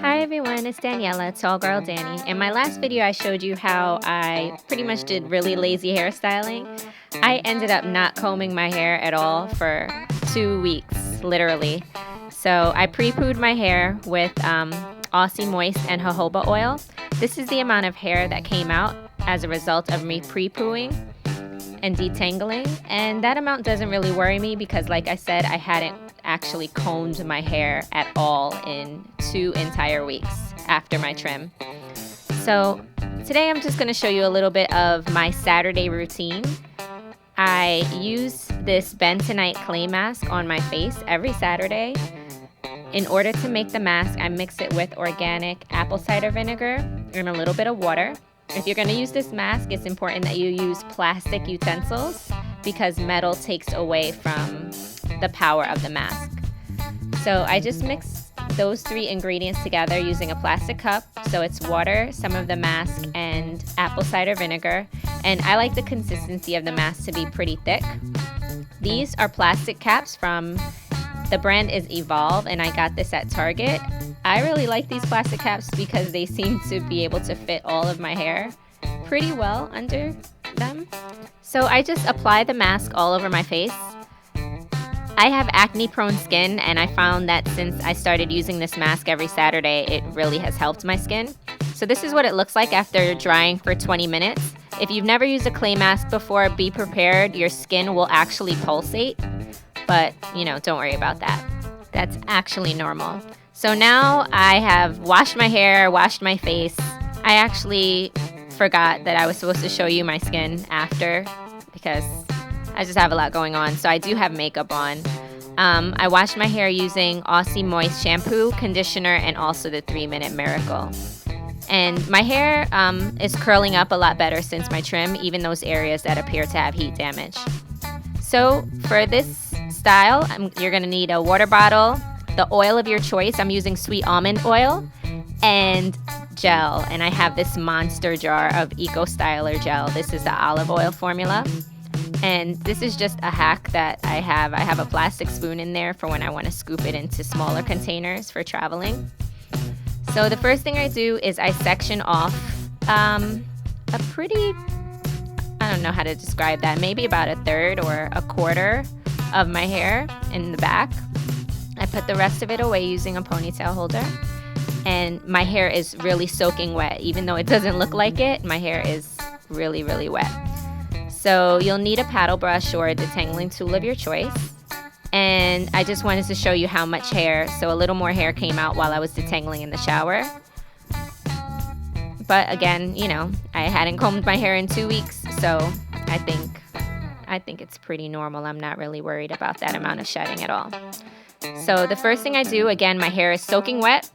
Hi everyone, it's Daniela, TallGirlDani. In my last video I showed you how I pretty much did really lazy hairstyling. I ended up not combing my hair at all for 2 weeks, literally. So I pre-pooed my hair with Aussie Moist and jojoba oil. This is the amount of hair that came out as a result of me pre-pooing and detangling, and that amount doesn't really worry me because, like I said, I hadn't actually combed my hair at all in 2 entire weeks after my trim. So today I'm just going to show you a little bit of my Saturday routine. I use this Bentonite clay mask on my face every Saturday. In order to make the mask, I mix it with organic apple cider vinegar and a little bit of water. If you're going to use this mask, it's important that you use plastic utensils because metal takes away from the power of the mask. So I just mix those 3 ingredients together using a plastic cup. So it's water, some of the mask, and apple cider vinegar. And I like the consistency of the mask to be pretty thick. These are plastic caps from the brand is Evolve, and I got this at Target. I really like these plastic caps because they seem to be able to fit all of my hair pretty well under them. So I just apply the mask all over my face. I have acne-prone skin, and I found that since I started using this mask every Saturday, it really has helped my skin. So this is what it looks like after drying for 20 minutes. If you've never used a clay mask before, be prepared. Your skin will actually pulsate. But, don't worry about that. That's actually normal. So now I have washed my hair, washed my face. I actually forgot that I was supposed to show you my skin after because I just have a lot going on. So I do have makeup on. I washed my hair using Aussie Moist shampoo, conditioner, and also the 3-Minute Miracle. And my hair is curling up a lot better since my trim, even those areas that appear to have heat damage. So for this style, you're going to need a water bottle, the oil of your choice. I'm using sweet almond oil, and gel. And I have this monster jar of Eco Styler gel. This is the olive oil formula. And this is just a hack that I have. I have a plastic spoon in there for when I want to scoop it into smaller containers for traveling. So the first thing I do is I section off a pretty, I don't know how to describe that, maybe about 1/3 or 1/4 of my hair in the back. I put the rest of it away using a ponytail holder. And my hair is really soaking wet. Even though it doesn't look like it, my hair is really, really wet. So you'll need a paddle brush or a detangling tool of your choice. And I just wanted to show you how much hair, so a little more hair came out while I was detangling in the shower. But again, I hadn't combed my hair in 2 weeks, so I think it's pretty normal. I'm not really worried about that amount of shedding at all. So the first thing I do, again, my hair is soaking wet,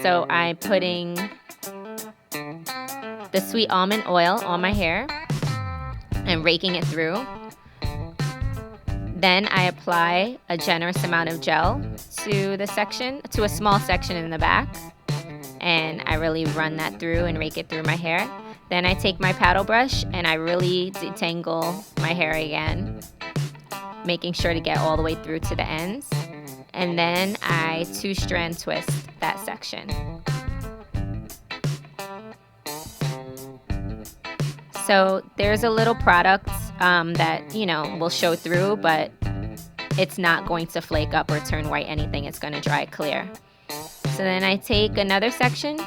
so I'm putting the sweet almond oil on my hair and raking it through. Then I apply a generous amount of gel to a small section in the back, and I really run that through and rake it through my hair. Then I take my paddle brush and I really detangle my hair again, making sure to get all the way through to the ends. And then I 2-strand twist that section. So there's a little product that, will show through, but it's not going to flake up or turn white anything. It's going to dry clear. So then I take another section,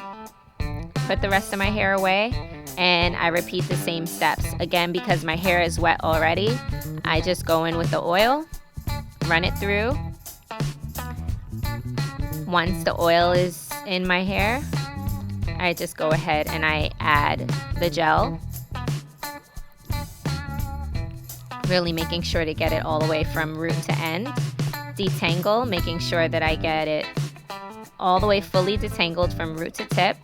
put the rest of my hair away, and I repeat the same steps. Again, because my hair is wet already, I just go in with the oil, run it through. Once the oil is in my hair, I just go ahead and I add the gel. Really making sure to get it all the way from root to end. Detangle, making sure that I get it all the way fully detangled from root to tip.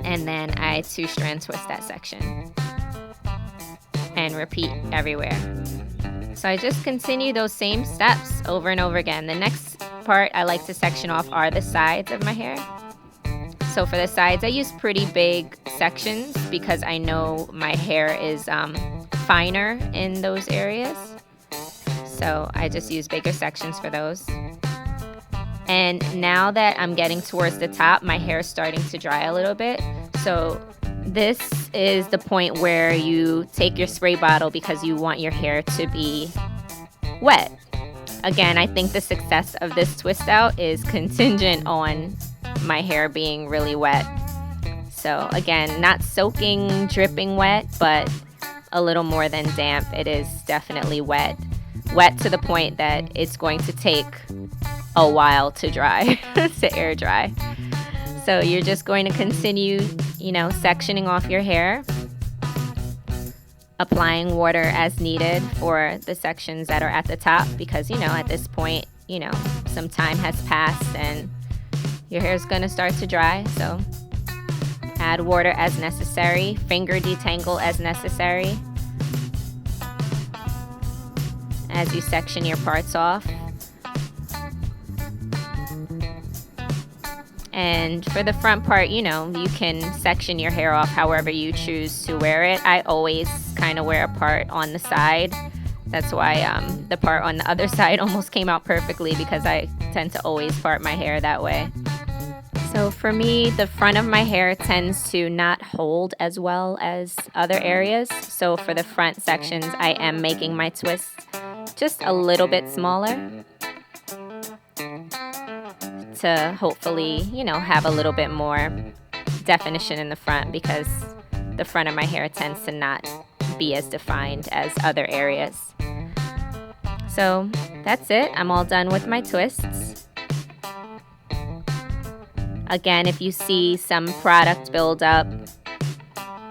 And then I 2-strand twist that section. And repeat everywhere. So I just continue those same steps over and over again. The next part I like to section off are the sides of my hair. So for the sides, I use pretty big sections because I know my hair is finer in those areas. So I just use bigger sections for those. And now that I'm getting towards the top, my hair is starting to dry a little bit. So this is the point where you take your spray bottle because you want your hair to be wet. Again, I think the success of this twist out is contingent on my hair being really wet. So again, not soaking, dripping wet, but a little more than damp. It is definitely wet. Wet to the point that it's going to take a while to dry, to air dry. So you're just going to continue, sectioning off your hair, applying water as needed for the sections that are at the top because, at this point, some time has passed and your hair is going to start to dry. So add water as necessary, finger detangle as necessary as you section your parts off. And for the front part, you can section your hair off however you choose to wear it. I always kind of wear a part on the side. That's why the part on the other side almost came out perfectly because I tend to always part my hair that way. So for me, the front of my hair tends to not hold as well as other areas. So for the front sections, I am making my twists just a little bit smaller to hopefully, have a little bit more definition in the front because the front of my hair tends to not be as defined as other areas. So that's it. I'm all done with my twists. Again, if you see some product build up,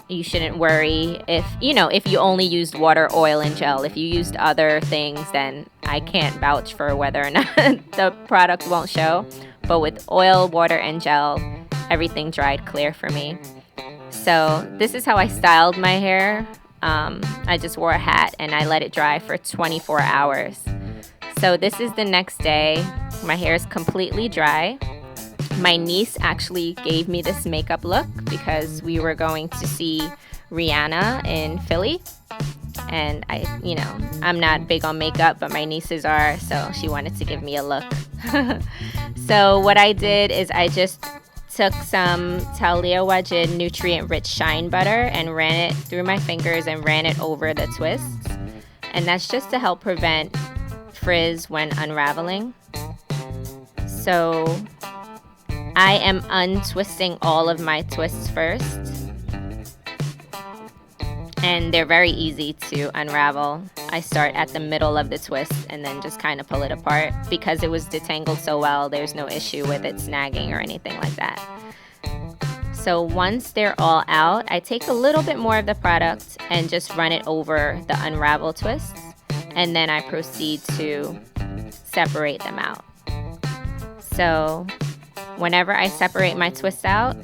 you shouldn't worry. If you only used water, oil, and gel. If you used other things, then I can't vouch for whether or not the product won't show. But with oil, water, and gel, everything dried clear for me. So this is how I styled my hair. I just wore a hat and I let it dry for 24 hours. So this is the next day. My hair is completely dry. My niece actually gave me this makeup look because we were going to see Rihanna in Philly. And I'm not big on makeup, but my nieces are, so she wanted to give me a look. So what I did is I just took some Talia Wajid nutrient-rich shine butter and ran it through my fingers and ran it over the twists. And that's just to help prevent frizz when unraveling. So I am untwisting all of my twists first. And they're very easy to unravel. I start at the middle of the twist and then just kind of pull it apart. Because it was detangled so well, there's no issue with it snagging or anything like that. So once they're all out, I take a little bit more of the product and just run it over the unravel twists. And then I proceed to separate them out. So whenever I separate my twists out,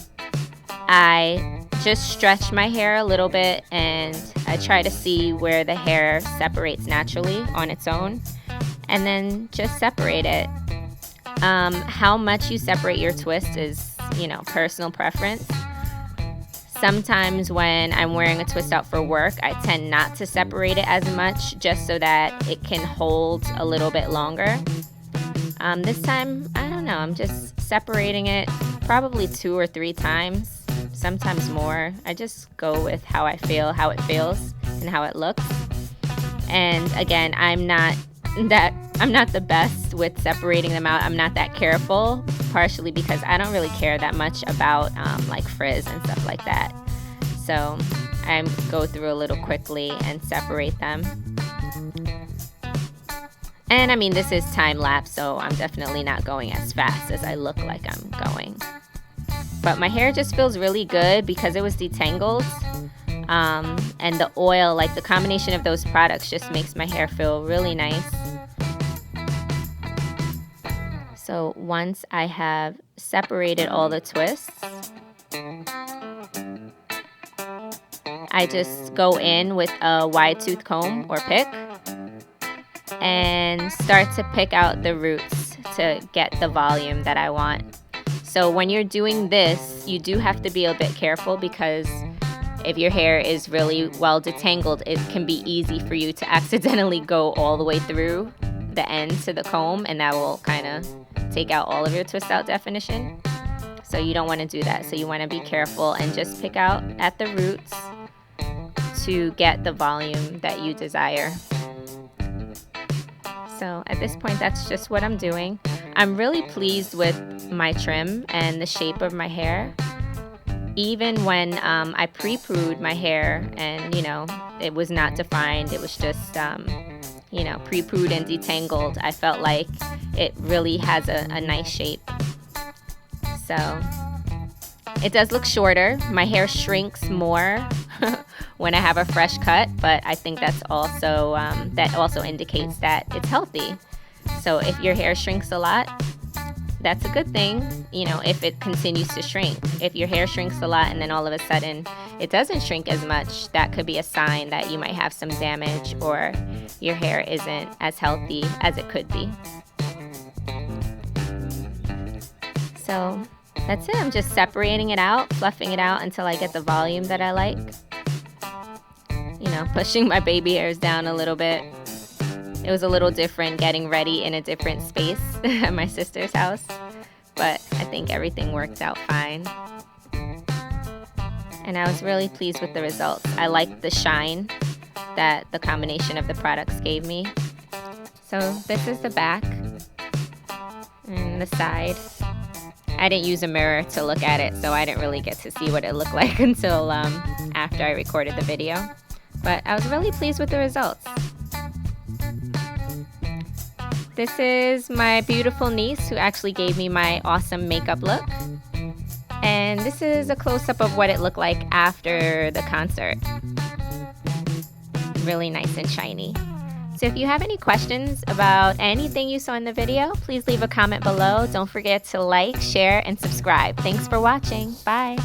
I just stretch my hair a little bit and I try to see where the hair separates naturally on its own and then just separate it. How much you separate your twist is, personal preference. Sometimes when I'm wearing a twist out for work, I tend not to separate it as much just so that it can hold a little bit longer. This time, I don't know, I'm just separating it probably 2 or 3 times. Sometimes more. I just go with how I feel, how it feels, and how it looks. And again, I'm not the best with separating them out. I'm not that careful, partially because I don't really care that much about like frizz and stuff like that. So I go through a little quickly and separate them. And I mean, this is time lapse, so I'm definitely not going as fast as I look like I'm going. But my hair just feels really good because it was detangled. And the oil, like the combination of those products just makes my hair feel really nice. So once I have separated all the twists, I just go in with a wide tooth comb or pick and start to pick out the roots to get the volume that I want. So when you're doing this, you do have to be a bit careful because if your hair is really well detangled, it can be easy for you to accidentally go all the way through the end to the comb, and that will kind of take out all of your twist out definition. So you don't want to do that. So you want to be careful and just pick out at the roots to get the volume that you desire. So at this point, that's just what I'm doing. I'm really pleased with my trim and the shape of my hair. Even when I pre-pooed my hair and, you know, it was not defined, it was just, you know, pre-pooed and detangled, I felt like it really has a nice shape. So it does look shorter. My hair shrinks more when I have a fresh cut, but I think that's also that also indicates that it's healthy. So if your hair shrinks a lot, that's a good thing, you know, if it continues to shrink. If your hair shrinks a lot and then all of a sudden it doesn't shrink as much, that could be a sign that you might have some damage or your hair isn't as healthy as it could be. So that's it. I'm just separating it out, fluffing it out until I get the volume that I like. You know, pushing my baby hairs down a little bit. It was a little different getting ready in a different space at my sister's house, but I think everything worked out fine. And I was really pleased with the results. I liked the shine that the combination of the products gave me. So this is the back and the side. I didn't use a mirror to look at it, so I didn't really get to see what it looked like until after I recorded the video. But I was really pleased with the results. This is my beautiful niece who actually gave me my awesome makeup look. And this is a close-up of what it looked like after the concert. Really nice and shiny. So if you have any questions about anything you saw in the video, please leave a comment below. Don't forget to like, share, and subscribe. Thanks for watching. Bye.